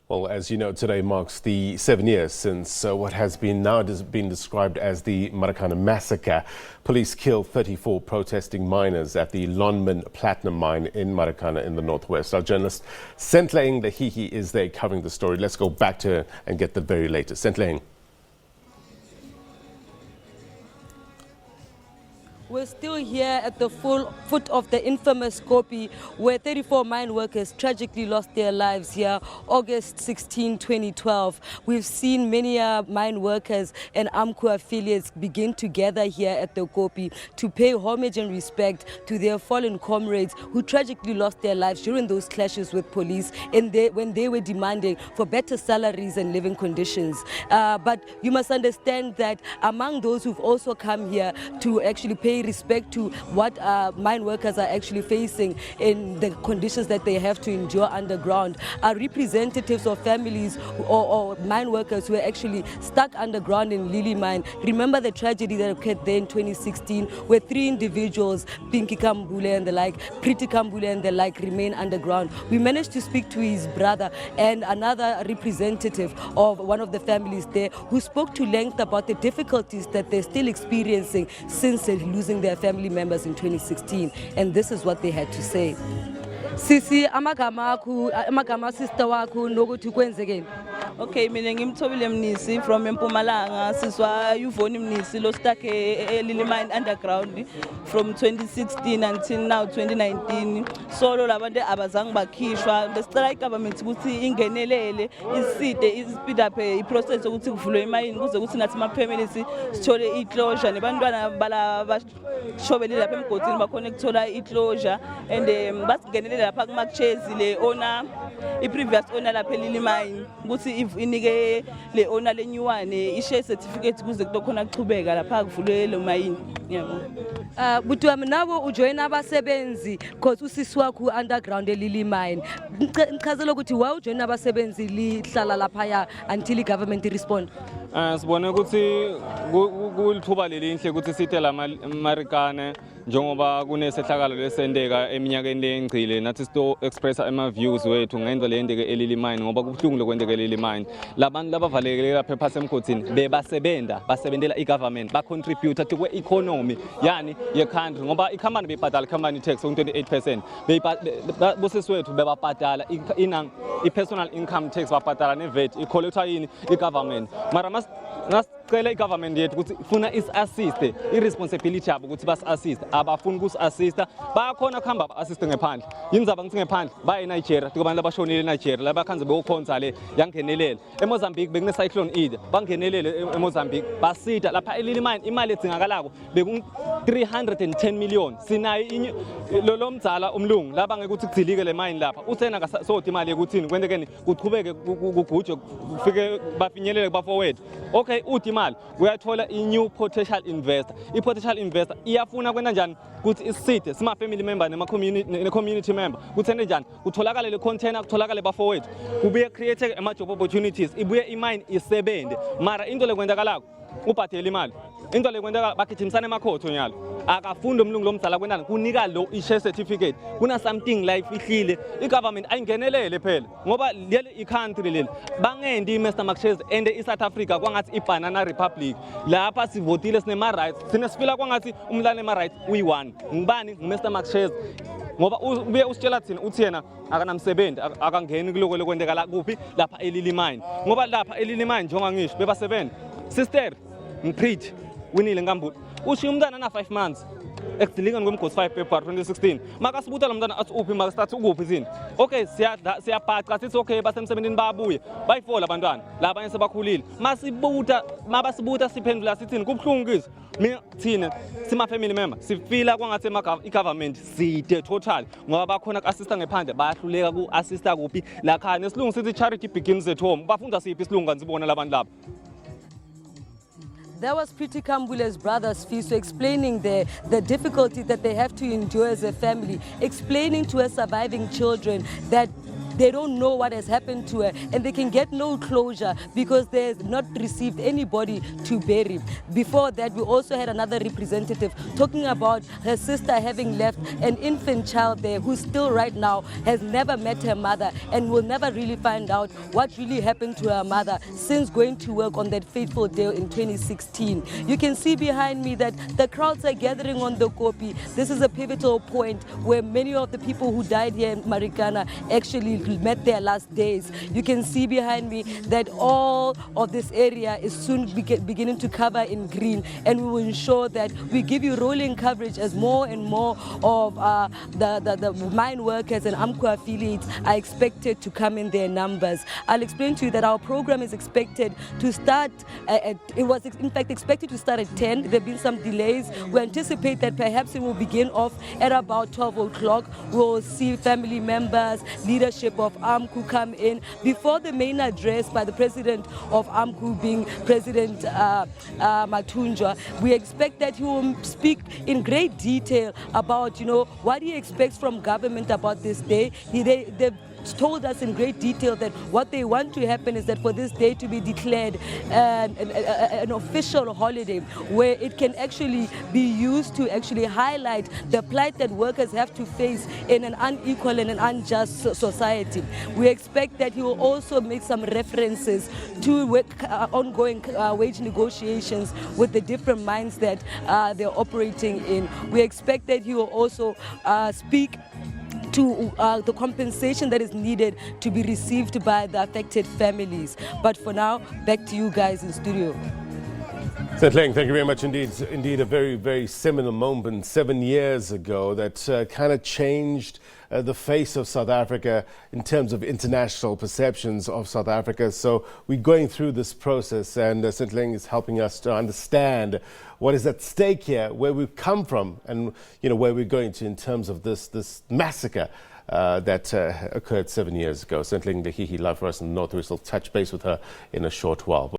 Well, as you know, today marks the 7 years since what has been been described as the Marikana Massacre. Police killed 34 protesting miners at the Lonmin Platinum Mine in Marikana in the northwest. Our journalist Sentleeng Lehihi is there covering the story. Let's go back to her and get the very latest. Sentleeng. We're still here at the foot of the infamous Koppie, where 34 mine workers tragically lost their lives here August 16, 2012. We've seen many mine workers and AMCU affiliates begin to gather here at the Koppie to pay homage and respect to their fallen comrades who tragically lost their lives during those clashes with police when they were demanding for better salaries and living conditions. But you must understand that among those who've also come here to actually pay respect to what mine workers are actually facing in the conditions that they have to endure underground are representatives of families or mine workers who are actually stuck underground in Lehihi mine. Remember the tragedy that occurred there in 2016 where 3 individuals, Pinky Kambule and the like, Pretty Kambule and the like, remain underground. We managed to speak to his brother and another representative of one of the families there who spoke to length about the difficulties that they're still experiencing since losing their family members in 2016, and this is what they had to say. Sisi, amagama sister wakho nokuthi kwenzekeni. Okay, mina ngimthobile Mnisi from Mpumalanga. Siswa Yuvoni Mnisi lo stuck Lehihi mine underground from 2016 until now 2019. Solo labantu abazange bakhishwa. The strike government ukuthi ingenelele iside speed up process ukuthi kuvulwe imine kuze ukuthi nathi ma families sithole iclosure nebantwana bala bashobele lapha emgodini bakhona ukuthola iclosure and basingenelele lapha kuma chase le owner previous owner lapha Lehihi mine ukuthi inike le owner lenyuwane i-share certificate kuze kutokhona kuchubeka lapha kuvulwe lo mine. Yebo. Buti wami nabo ujoin abasebenzi because usisi wakho underground Lehihi mine. Ngichazela ukuthi why ujoin abasebenzi lihlala lapha ya until i-government respond. Sibone ukuthi kulithuba lelinhle ukuthi sithe la Marikana njengoba kunesehlakalo lesendeka eminyakeni lengcile nathi sto express ama views wethu ngenza le ndeke Lehihi mine ngoba kubuhlungu lokwendeke Lehihi mine. Labantu labavalekile lapha phasi emgodini basebendela i-government ba contribute to the economy yani ye country ngoba i-company bebhadala company tax on 28%. Boseswethu bebabhadala i-personal income tax babhadala ne-VAT i-collector yini i-government. Mara nasicela i-government yethu ukuthi funa is-assist i-responsibility yabo ukuthi basi-assist abafuni ukusi-assista bayakhona kuhamba aba-assiste ngephandle yinizaba ngithi ngephandle baye eNigeria kubantu abashonile eNigeria labakhanze beyokhonza le yangenelele eMozambique bekune-cyclone Ida bangenelele eMozambique basida lapha Lehihi mine imali edzingakalako beku-310 million sinayo lo mdzala umlungu laba ngeke ukuthi kudzilike le mine lapha uthena kasodi imali yekuthini kwendekeni kuchubeke kugujwe kufike bafinyelele kuba-forward. Okay, uthi imali uyathola i-new potential investor. I-potential investor iyafuna kwenda njani ukuthi iside sima-family member ne-community member kuthene njani kutholakale le container kutholakale ba-forward kubuye create ama-job opportunities ibuye imine isebende mara into lekwendakalako ubhadela imali into lekwendakala bagijimsana emakhotho nyalo akafunda umlungu lomdala kwendana kunika lo i-share certificate kuna something life ihlile i-government ayingenelele phela ngoba leli i-country leli bangendi i-Mr. Marquez and i-South Africa kwangathi i-Banana Republic lapha sivotile sinema-rights sinesifila kwangathi umlane ema-rights uyi-1 ngibani ngu-Mr. Marquez ngoba ubuye usitshela thina uthi yena akanamsebenzi akangeni kuloko lokwendekala kuphi lapha Lehihi mine ngoba lapha Lehihi mine njengoba ngisho bebasebenza sister ngipretty winile ngambula ushiya umntana na 5 months ekudilingani kwemgosi 5 February 2016 makasibuta lo mntana athi uphi makasithi ukuphi zini. Okay, siyabhaca sithi okay basemsebenzini bayabuya bayifola abantwana labanye sebakhulile mabasibuta siphendula sithini kubhlungu kizo mina thina sima family member sifila kwangathi i-government side total ngoba bakhona ku-assista ngephandle bayahluleka ku-assista kuphi lakhaya nesilungu sithi charity begins at home bafunda siphi isilungu kanzibona labantu laba. That was Pretty Kambule's brother Sfiso explaining the difficulty that they have to endure as a family, explaining to her surviving children that they don't know what has happened to her, and they can get no closure because they have not received anybody to bury. Before that, we also had another representative talking about her sister having left an infant child there who still right now has never met her mother and will never really find out what really happened to her mother since going to work on that fateful day in 2016. You can see behind me that the crowds are gathering on the Koppie. This is a pivotal point where many of the people who died here in Marikana actually met their last days. You can see behind me that all of this area is soon beginning to cover in green, and we will ensure that we give you rolling coverage as more and more of the mine workers and AMCU affiliates are expected to come in their numbers. I'll explain to you that our program is expected to start it was in fact expected to start at 10. There have been some delays. We anticipate that perhaps it will begin off at about 12 o'clock. We'll see family members, leadership of AMCU come in before the main address by the president of AMCU, being President Matunjwa. We expect that he will speak in great detail about, what he expects from government about this day. They've told us in great detail that what they want to happen is that for this day to be declared an official holiday where it can actually be used to actually highlight the plight that workers have to face in an unequal and an unjust society. We expect that he will also make some references to ongoing wage negotiations with the different mines that they're operating in. We expect that he will also speak to the compensation that is needed to be received by the affected families. But for now, back to you guys in studio. Sentleeng, thank you very much indeed. Indeed, a very, very seminal moment 7 years ago that kind of changed the face of South Africa in terms of international perceptions of South Africa. So we're going through this process, and Sentleeng is helping us to understand what is at stake here, where we've come from, and where we're going to in terms of this massacre that occurred 7 years ago. Sentleeng Lehihi live for us in the North. We'll touch base with her in a short while.